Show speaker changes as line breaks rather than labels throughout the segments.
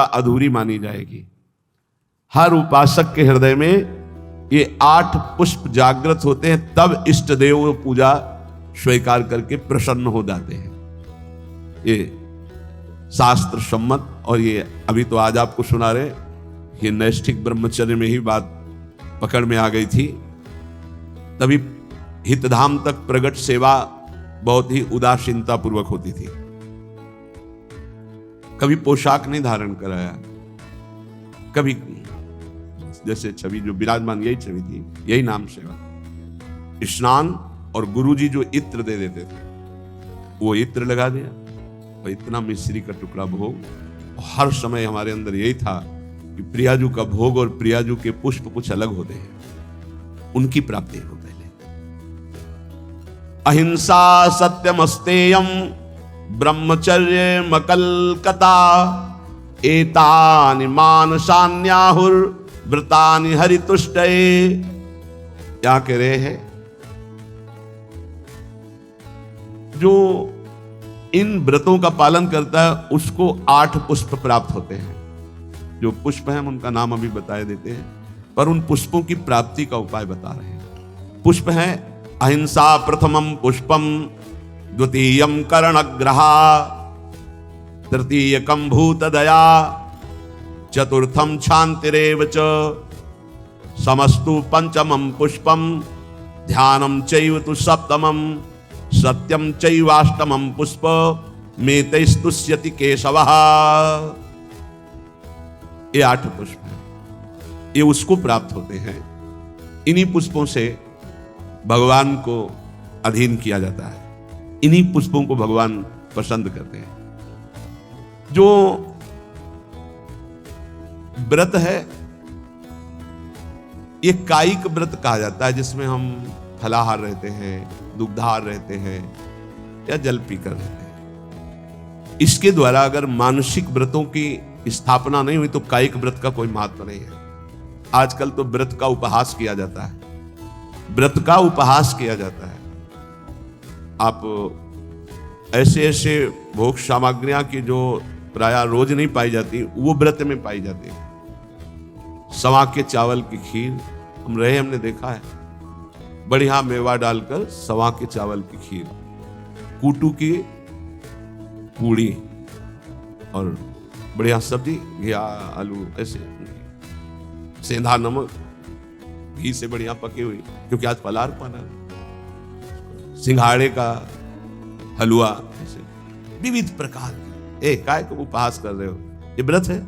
अधूरी मानी जाएगी। हर उपासक के हृदय में ये 8 पुष्प जागृत होते हैं, तब इष्ट देव पूजा स्वीकार करके प्रसन्न हो जाते हैं। ये शास्त्र सम्मत, और ये अभी तो आज आपको सुना रहे, ये नैष्ठिक ब्रह्मचर्य में ही बात पकड़ में आ गई थी। तभी हितधाम तक प्रगट सेवा बहुत ही उदासीनता पूर्वक होती थी। कभी पोशाक नहीं धारण कराया, कभी जैसे छवि जो विराजमान यही छवि थी, यही नाम सेवा। स्नान और गुरुजी जो इत्र दे देते थे वो इत्र लगा दिया, और इतना मिश्री का टुकड़ा भोग। हर समय हमारे अंदर यही था कि प्रियाजू का भोग और प्रियाजू के पुष्प कुछ अलग होते हैं, उनकी प्राप्ति हो पहले। अहिंसा सत्यमस्तेयम ब्रह्मचर्य मकलकता एतानि मानसान्याहुर व्रतानि हरितुष्टये। क्या कह रहे हैं, जो इन व्रतों का पालन करता है उसको 8 पुष्प प्राप्त होते हैं। जो पुष्प हैं उनका नाम अभी बताए देते हैं, पर उन पुष्पों की प्राप्ति का उपाय बता रहे हैं। पुष्प है अहिंसा प्रथमम पुष्पम, द्वितीयम कर्णग्रहा, तृतीयकम भूतदया, चतुर्थम शांतिरेव च, समस्तु पंचमम पुष्पम, ध्यानम चैव तु सप्तमम, सत्यम चैवाष्टमम पुष्प, मेतैस्तुष्यति केशवः। ये 8 पुष्प हैं, ये उसको प्राप्त होते हैं। इन्हीं पुष्पों से भगवान को अधीन किया जाता है, इन्हीं पुष्पों को भगवान पसंद करते हैं। जो व्रत है ये कायिक व्रत कहा जाता है, जिसमें हम फलाहार रहते हैं, दुग्धाहार रहते हैं या जल पीकर रहते हैं। इसके द्वारा अगर मानसिक व्रतों की स्थापना नहीं हुई तो कायिक व्रत का कोई महत्व नहीं है। आजकल तो व्रत का उपहास किया जाता है, व्रत का उपहास किया जाता है। आप ऐसे ऐसे भोग सामग्रियां की जो प्रायः रोज नहीं पाई जाती वो व्रत में पाई जाती है। सवा के चावल की खीर हम रहे, हमने देखा है, बढ़िया मेवा डालकर सवा के चावल की खीर, कूटू की पूड़ी और बढ़िया सब्जी, घिया आलू, ऐसे सेंधा नमक घी से बढ़िया पकी हुई, क्योंकि आज फलाहार पाना, सिंघाड़े का हलवा, ऐसे विविध प्रकार के। काय को उपहास कर रहे हो, ये व्रत है?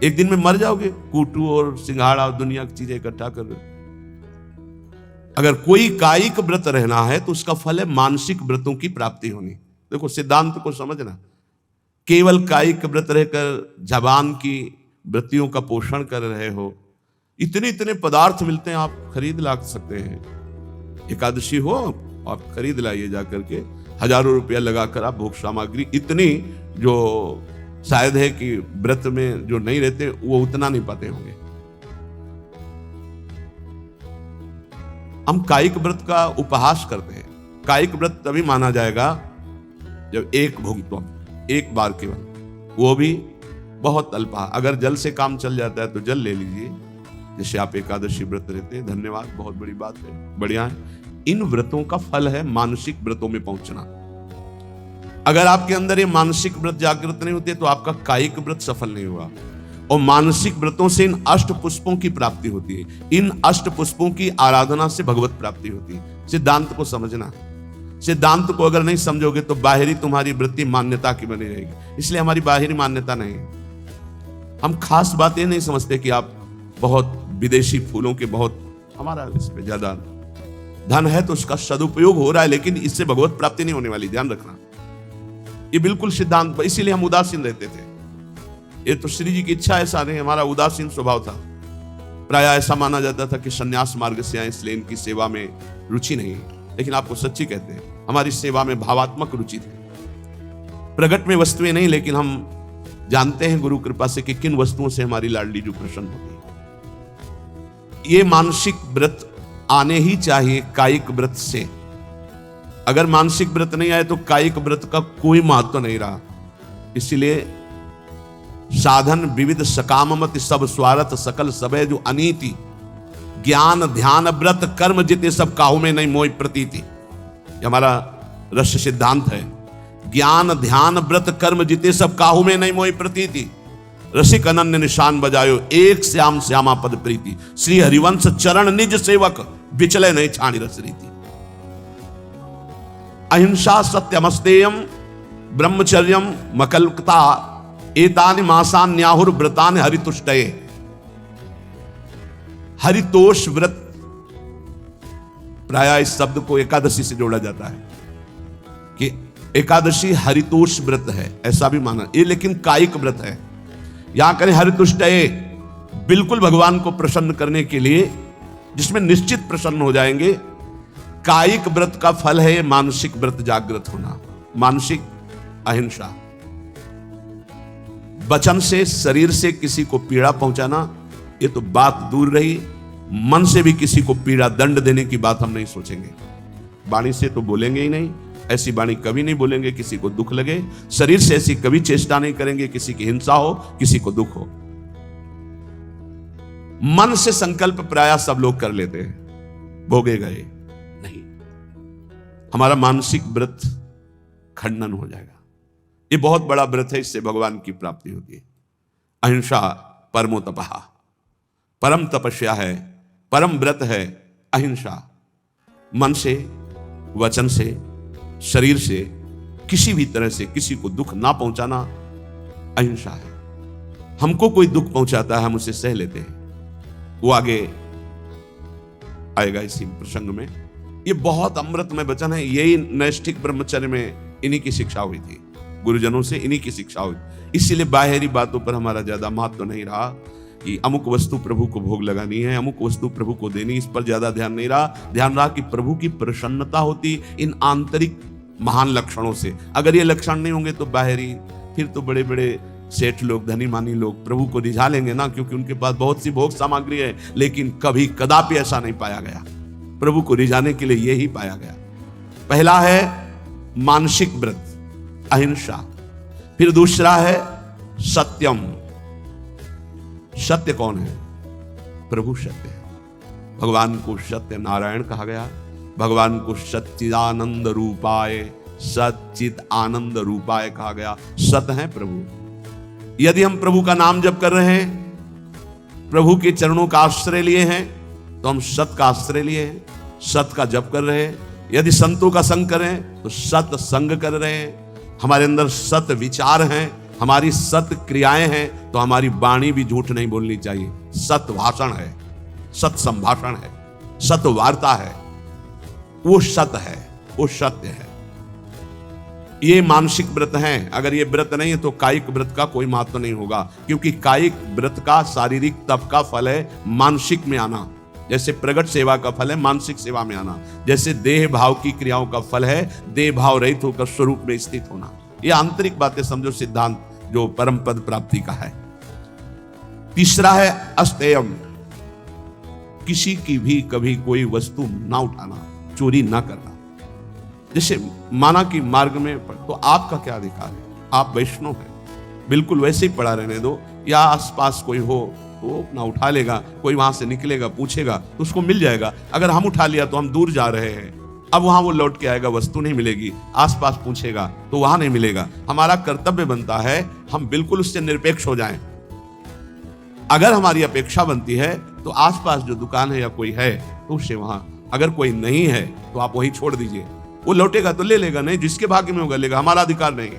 एक दिन में मर जाओगे, कूटू और सिंघाड़ा और दुनिया की चीजें इकट्ठा कर रहे हो। अगर कोई कायिक व्रत रहना है तो उसका फल है मानसिक व्रतों की प्राप्ति होनी। देखो सिद्धांत को समझना, केवल कायिक व्रत रहकर जबान की वृत्तियों का पोषण कर रहे हो, इतने इतने पदार्थ मिलते हैं, आप खरीद ला सकते हैं। एकादशी हो आप खरीद लाइए जाकर के, हजारों रुपया लगाकर आप भोग सामग्री, इतनी जो शायद है कि व्रत में जो नहीं रहते वो उतना नहीं पाते होंगे। हम कायिक व्रत का उपहास करते हैं। कायिक व्रत तभी माना जाएगा जब एक भोग, एक बार केवल, वो भी बहुत अल्पा। अगर जल से काम चल जाता है तो जल ले लीजिए, जैसे आप एकादशी व्रत रहते हैं। धन्यवाद, बहुत बड़ी बात है, बढ़िया है। इन व्रतों का फल है मानसिक व्रतों में पहुंचना। अगर आपके अंदर ये मानसिक व्रत जागृत नहीं होते तो आपका कायिक व्रत सफल नहीं हुआ। और मानसिक व्रतों से इन 8 पुष्पों की प्राप्ति होती है। इन 8 पुष्पों की आराधना से भगवत प्राप्ति होती है। सिद्धांत को समझना, सिद्धांत को अगर नहीं समझोगे तो बाहरी तुम्हारी वृत्ति मान्यता की बनी रहेगी। इसलिए हमारी बाहरी मान्यता नहीं है। हम खास बातें नहीं समझते कि आप बहुत विदेशी फूलों के बहुत, हमारा इस पे ज्यादा धन है तो उसका सदुपयोग हो रहा है, लेकिन इससे भगवत प्राप्ति नहीं होने वाली, ध्यान रखना। ये बिल्कुल सिद्धांत, इसीलिए हम उदासीन रहते थे। ये तो श्री जी की इच्छा ऐसा नहीं, हमारा उदासीन स्वभाव था। प्राय ऐसा माना जाता था कि सन्यास मार्ग से आए इसलिए इनकी सेवा में रुचि नहीं है। लेकिन आपको सच्ची कहते हैं, हमारी सेवा में भावात्मक रुचि थी। प्रगट में वस्तुएं नहीं, लेकिन हम जानते हैं गुरु कृपा से कि किन वस्तुओं से हमारी लाडली जो प्रसन्न होती है। ये मानसिक व्रत आने ही चाहिए कायिक व्रत से। अगर मानसिक व्रत नहीं आए तो कायिक व्रत का कोई महत्व नहीं रहा। इसलिए साधन विविध सकाममति सब स्वार्थ सकल सबे जो अनीति, ज्ञान ध्यान व्रत कर्म जिते सब काहू में नहीं मोह प्रतीति। ये हमारा रस सिद्धांत है। ज्ञान ध्यान व्रत कर्म जिते सब काहू में नहीं मोह प्रतीति, रसिक अनन्य निशान बजायो एक श्याम श्यामा पद प्रीति। श्री हरिवंश चरण निज सेवक विचले नहीं छाणी रस रीति। अहिंसा सत्यमस्तेयम ब्रह्मचर्यम मकल्कता एतानि मासान न्याहुर व्रतानि हरितुष्टये। हरितोष व्रत प्राय इस शब्द को एकादशी से जोड़ा जाता है कि एकादशी हरितोष व्रत है, ऐसा भी माना ये, लेकिन कायिक व्रत है। यहां करें हरितुष्टये, बिल्कुल भगवान को प्रसन्न करने के लिए, जिसमें निश्चित प्रसन्न हो जाएंगे। कायिक व्रत का फल है मानसिक व्रत जागृत होना, मानसिक अहिंसा। वचन से शरीर से किसी को पीड़ा पहुंचाना ये तो बात दूर रही, मन से भी किसी को पीड़ा दंड देने की बात हम नहीं सोचेंगे। वाणी से तो बोलेंगे ही नहीं, ऐसी वाणी कभी नहीं बोलेंगे किसी को दुख लगे। शरीर से ऐसी कभी चेष्टा नहीं करेंगे किसी की हिंसा हो, किसी को दुख हो। मन से संकल्प प्राय सब लोग कर लेते हैं, भोगे गए नहीं। हमारा मानसिक व्रत खंडन हो जाएगा। ये बहुत बड़ा व्रत है, इससे भगवान की प्राप्ति होती है। अहिंसा परमो तपः, परम तपस्या है, परम व्रत है अहिंसा। मन से, वचन से, शरीर से किसी भी तरह से किसी को दुख ना पहुंचाना अहिंसा है। हमको कोई दुख पहुंचाता है हम उसे सह लेते हैं, वो आगे आएगा इसी प्रसंग में। ये बहुत अमृतमय वचन है। यही नैष्ठिक ब्रह्मचर्य में इन्हीं की शिक्षा हुई थी, गुरुजनों से इन्हीं की शिक्षा हुई। इसीलिए बाहरी बातों पर हमारा ज्यादा महत्व तो नहीं रहा कि अमुक वस्तु प्रभु को भोग लगानी है, अमुक वस्तु प्रभु को देनी, इस पर ज्यादा ध्यान नहीं रहा। ध्यान रहा कि प्रभु की प्रसन्नता होती इन आंतरिक महान लक्षणों से। अगर ये लक्षण नहीं होंगे तो बाहरी, फिर तो बड़े बड़े सेठ लोग, धनी मानी लोग प्रभु को रिझा लेंगे ना, क्योंकि उनके पास बहुत सी भोग सामग्री है। लेकिन कभी कदापि ऐसा नहीं पाया गया। प्रभु को रिझाने के लिए यही पाया गया। पहला है मानसिक व्रत अहिंसा, फिर दूसरा है सत्यम। सत्य कौन है? प्रभु सत्य है। भगवान को सत्य नारायण कहा गया, भगवान को सच्चिदानंद रूपाय, सच्चित आनंद रूपाय कहा गया। सत है प्रभु। यदि हम प्रभु का नाम जप कर रहे हैं, प्रभु के चरणों का आश्रय लिए हैं, तो हम सत का आश्रय लिए हैं, सत का जप कर रहे हैं। यदि संतों का संग करें तो सत संग कर रहे हैं। हमारे अंदर सत विचार हैं, हमारी सत क्रियाएं हैं, तो हमारी वाणी भी झूठ नहीं बोलनी चाहिए। सत भाषण है, सत संभाषण है, सत वार्ता है, वो सत है, वो सत्य है। ये मानसिक व्रत हैं। अगर ये व्रत नहीं है तो कायिक व्रत का कोई महत्व नहीं होगा, क्योंकि कायिक व्रत का शारीरिक तप का फल है मानसिक में आना। जैसे प्रगट सेवा का फल है मानसिक सेवा में आना, जैसे देह भाव की क्रियाओं का फल है देह भाव रहित होकर स्वरूप में स्थित होना। ये आंतरिक बातें समझो, सिद्धांत जो परम पद प्राप्ति का है। तीसरा है अस्तेयम, किसी की भी कभी कोई वस्तु ना उठाना, चोरी ना करना। जैसे माना कि मार्ग में तो आपका क्या अधिकार है? आप वैष्णव हैं, बिल्कुल वैसे ही पड़ा रहने दो, या आसपास कोई हो तो अपना उठा लेगा, कोई वहां से निकलेगा पूछेगा तो उसको मिल जाएगा। अगर हम उठा लिया तो हम दूर जा रहे हैं, अब वहां वो लौट के आएगा, वस्तु नहीं मिलेगी। आसपास पूछेगा तो वहां नहीं मिलेगा। हमारा कर्तव्य बनता है हम बिल्कुल उससे निरपेक्ष हो जाएं। अगर हमारी अपेक्षा बनती है तो आसपास जो दुकान है या कोई है तो उससे वहां, अगर कोई नहीं है तो आप वहीं छोड़ दीजिए। वो लौटेगा तो ले लेगा, नहीं जिसके भाग्य में होगा लेगा, हमारा अधिकार नहीं।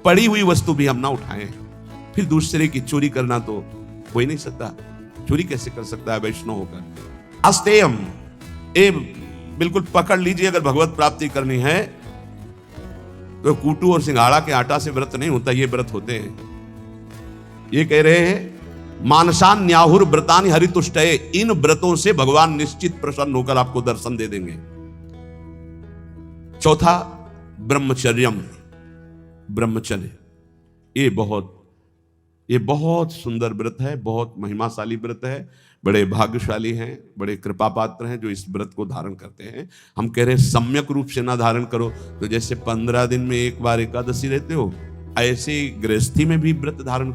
पड़ी हुई वस्तु भी हम ना उठाएं। फिर दूसरे की चोरी करना तो हो ही नहीं सकता। चोरी कैसे कर सकता है वैष्णव होकर? अस्तेयम, ए बिल्कुल पकड़ लीजिए। अगर भगवत प्राप्ति करनी है तो कूटू और सिंघाड़ा के आटा से व्रत नहीं होता, ये व्रत होते हैं। ये कह रहे हैं मानसान न्याहुर व्रतानि हरितुष्टये, इन व्रतों से भगवान निश्चित प्रसन्न होकर आपको दर्शन दे देंगे। चौथा ब्रह्मचर्यम, ब्रह्मचर्य। ये बहुत सुंदर व्रत है, बहुत महिमाशाली व्रत है। बड़े भाग्यशाली हैं, बड़े कृपा पात्र हैं जो इस व्रत को धारण करते हैं। हम कह रहे हैं सम्यक रूप से ना धारण करो तो जैसे 15 दिन में एक बार एकादशी रहते हो, ऐसे गृहस्थी में भी व्रत धारण